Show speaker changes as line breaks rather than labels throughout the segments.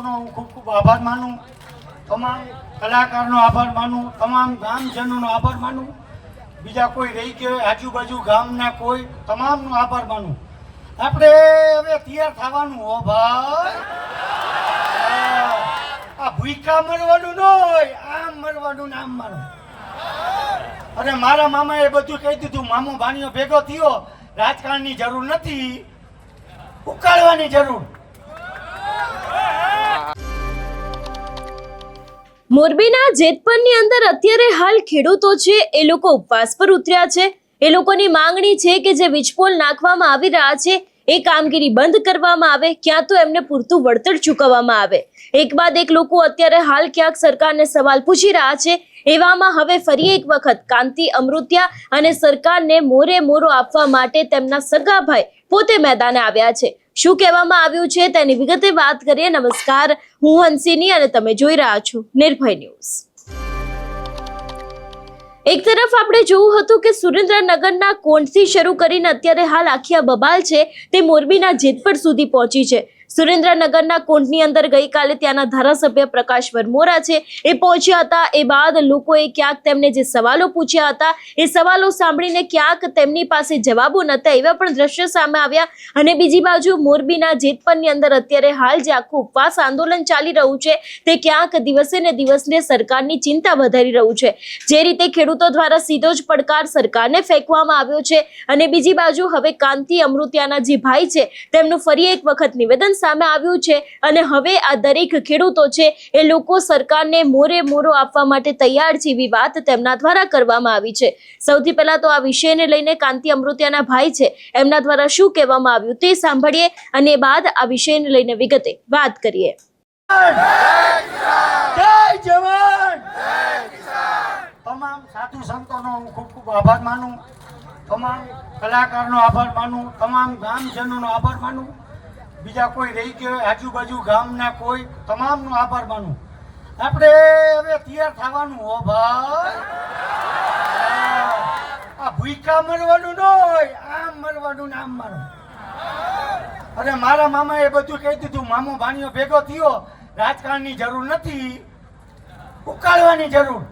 સંતોનો હું ખૂબ ખૂબ આભાર માનું, તમામ કલાકારનો આભાર માનું, તમામ ગામજનોનો આભાર માનું, બીજા કોઈ રહી ગયો આજુબાજુ ગામના કોઈ તમામનો આભાર માનું. આપણે હવે તૈયાર થવાનું હો ભાઈ. આ ભૂખા મરવાનું ન હોય, આમ મરવાનું ને આમ મરવાનું. અને મારા મામાએ બધું કહી દીધું, મામો ભાણીઓ ભેગો થયો, રાજકારણની જરૂર નથી, ઉકાળવાની જરૂર.
મોરબીના જેતપરની અંદર અત્યારે હાલ ખેડૂતો છે એ લોકો ઉપવાસ પર ઉતર્યા છે. એ લોકોની માંગણી છે કે જે વીજપોલ નાખવામાં આવી રહ્યા છે એ કામગીરી બંધ કરવામાં આવે, ક્યાં તો એમને પૂરતું વળતર ચૂકવવામાં આવે. એક બાદ એક લોકો અત્યારે હાલ ક્યાંક સરકારને સવાલ પૂછી રહ્યા છે. એવામાં હવે ફરી એક વખત કાંતિ અમૃતિયા અને સરકારને મોરે મોરો આપવા માટે તેમના સગા ભાઈ પોતે મેદાને આવ્યા છે. શું કહેવામાં આવ્યું છે તેની વિગતે વાત કરીએ. નમસ્કાર, હું હંસિની અને તમે જોઈ રહ્યા છો નિર્ભય ન્યૂઝ. એક તરફ આપણે જોવું હતું કે સુરેન્દ્રનગરના કોંઢથી શરૂ કરીને અત્યારે હાલ આખી આ બબાલ છે તે મોરબીના જેતપર સુધી પહોંચી છે. સુરેન્દ્રનગરના કોંઢની અંદર ગઈકાલે ત્યાંના ધારાસભ્ય પ્રકાશ વરમોરા છે એ પહોંચ્યા હતા. એ બાદ લોકોએ ક્યાંક તેમને જે સવાલો પૂછ્યા હતા એ સવાલો સાંભળીને ક્યાંક તેમની પાસે જવાબો નહોતા એવા પણ દ્રશ્યો સામે આવ્યા. અને બીજી બાજુ મોરબીના જેતપરની અંદર અત્યારે હાલ જે આખું ઉપવાસ આંદોલન ચાલી રહ્યું છે તે ક્યાંક દિવસે ને દિવસે સરકારની ચિંતા વધારી રહ્યું છે. જે રીતે ખેડૂતો દ્વારા સીધો જ પડકાર સરકારને ફેંકવામાં આવ્યો છે અને બીજી બાજુ હવે કાંતિ અમૃતિયાના જે ભાઈ છે તેમનું ફરી એક વખત નિવેદન સામે આવ્યું છે અને હવે આ દરેક ખેડૂતો છે એ લોકો સરકારને મોરે મોરો આપવા માટે તૈયાર છે એવી વાત તેમના દ્વારા કરવામાં આવી છે. સૌથી પહેલા તો આ વિષયને લઈને કાંતિ અમૃતિયાના ભાઈ છે એમના દ્વારા શું કહેવામાં આવ્યું તે સાંભળીએ અને બાદ આ વિષયને લઈને વિગતે વાત કરીએ.
જય જવાન, તમામ સાધુ સંતોનો હું ખૂબ ખૂબ આભાર માનું, તમામ કલાકારનો આભાર માનું, તમામ ગામજનોનો આભાર માનું, બીજા કોઈ રહી ગયો આજુબાજુ ગામના કોઈ તમામનો આભાર માનું. આપણે હવે તૈયાર થવાનું હો ભાઈ. આ ભૂખા મરવાનું ન હોય, આમ મરવાનું ને આમ મરવાનું. અને મારા મામાએ બધું કહી દીધું, મામો ભાણીઓ ભેગો થયો, રાજકારણની જરૂર નથી, ઉકાળવાની જરૂર.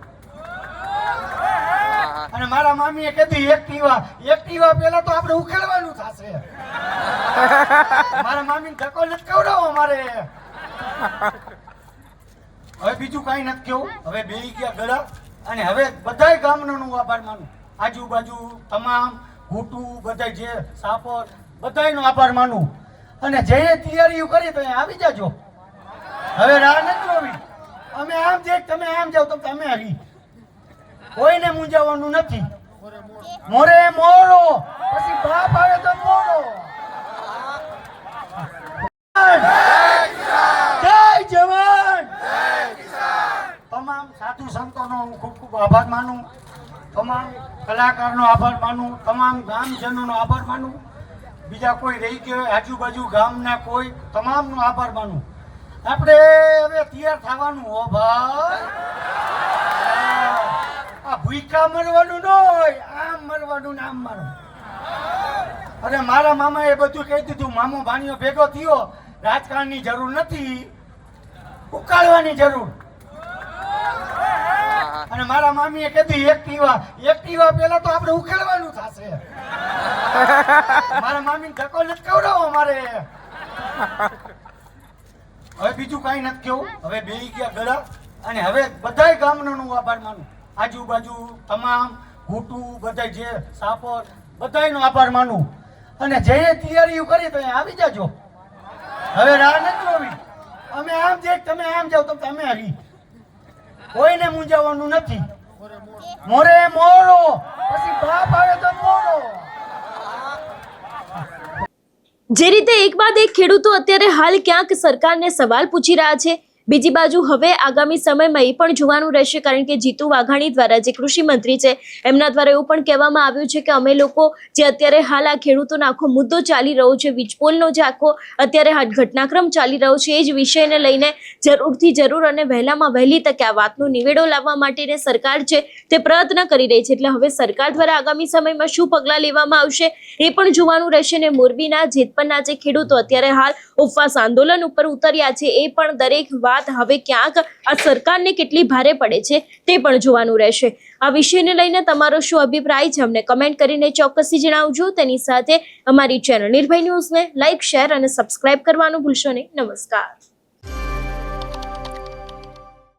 અને મારા મામીએ કીધું એક્ટિવા પેલા તો આપણે ઉકેલવાનું થશે. મારા મામીને ધક્કો નથી ખવડાવો મારે. હવે બીજું કઈ નથી કેવું, હવે બેહી ગયા ગળા અને હવે બધાય ગામનો આભાર માનું, આજુબાજુ તમામ ઘૂટું બધા જે સાપર બધાયનો આભાર માનું. અને જે તૈયારીઓ કરી તો આવી જાજો, હવે રાહ નથી જોવી. અમે આમ જઈએ, તમે આમ જાઓ તો તમે આવી, કોઈને મૂંઝાવાનું નથી. મોરે મોરો, પછી બાપ આવે તો મોરો. જય જવાન, તમામ સાધુ સંતોનો હું ખૂબ ખૂબ આભાર માનું, તમામ કલાકારનો આભાર માનું, તમામ ગામજનોનો આભાર માનું, બીજા કોઈ રહી ગયો આજુબાજુ ગામના કોઈ તમામનો આભાર માનું. આપણે હવે તૈયાર થવાનું હો ભાઈ. આ ભૂખા મરવાનું ન હોય, આમ મરવાનું ને આમ મરવાનું. અને મારા મામાએ બધું કહી દીધું, મામો ભાણીઓ ભેગો થયો, રાજકારણની જરૂર નથી, ઉકાળવાની જરૂર. અને મારા મામીએ કીધું એક્ટિવા પેલા તો આપણે ઉકેલવાનું થશે. મારા મામીને ધક્કો નથી ખવડાવો મારે. હવે બીજું કઈ નથી કેવું, હવે બેહી ગયા ગળા અને હવે બધાય ગામનો આભાર માનું, આજુબાજુ તમામ ઘૂટું બધા જે સાપર બધાયનો આભાર માનું. અને જે તૈયારીઓ કરી તો આવી જાજો, હવે રાહ નથી જોવી. અમે આમ જઈએ, તમે આમ જાઓ તો તમે આવી, કોઈને મૂંઝાવાનું નથી. મોરે મોરો, પછી બાપ આવે તો મોરો.
જે રીતે એક બાદ એક ખેડૂતો અત્યારે હાલ ક્યાંક સરકારને સવાલ પૂછી રહ્યા છે, બીજી બાજુ હવે આગામી સમયમાં એ પણ જોવાનું રહેશે, કારણ કે જીતુ વાઘાણી દ્વારા, જે કૃષિ મંત્રી છે, એમના દ્વારા એવું પણ કહેવામાં આવ્યું છે કે અમે લોકો જે અત્યારે હાલ આ ખેડૂતોનો આખો મુદ્દો ચાલી રહ્યો છે, વીજપોલનો જે આખો અત્યારે ઘટનાક્રમ ચાલી રહ્યો છે, એ જ વિષયને લઈને જરૂરથી જરૂર અને વહેલામાં વહેલી તકે આ વાતનો નિવેડો લાવવા માટેને સરકાર છે તે પ્રયત્ન કરી રહી છે. એટલે હવે સરકાર દ્વારા આગામી સમયમાં શું પગલાં લેવામાં આવશે એ પણ જોવાનું રહેશે. ને મોરબીના જેતપરના જે ખેડૂતો અત્યારે હાલ ઉપવાસ આંદોલન ઉપર ઉતર્યા છે, એ પણ દરેક વાત હવે ક્યાંક આ સરકારને કેટલી ભારે પડે છે તે પણ જોવાનું રહેશે. આ વિષયને લઈને તમારો શું અભિપ્રાય છે અમને કમેન્ટ કરીને ચોક્કસથી જણાવજો. તેની સાથે અમારી ચેનલ નિર્ભય ન્યૂઝને લાઇક, શેર અને સબસ્ક્રાઇબ કરવાનું ભૂલશો નહીં. નમસ્કાર.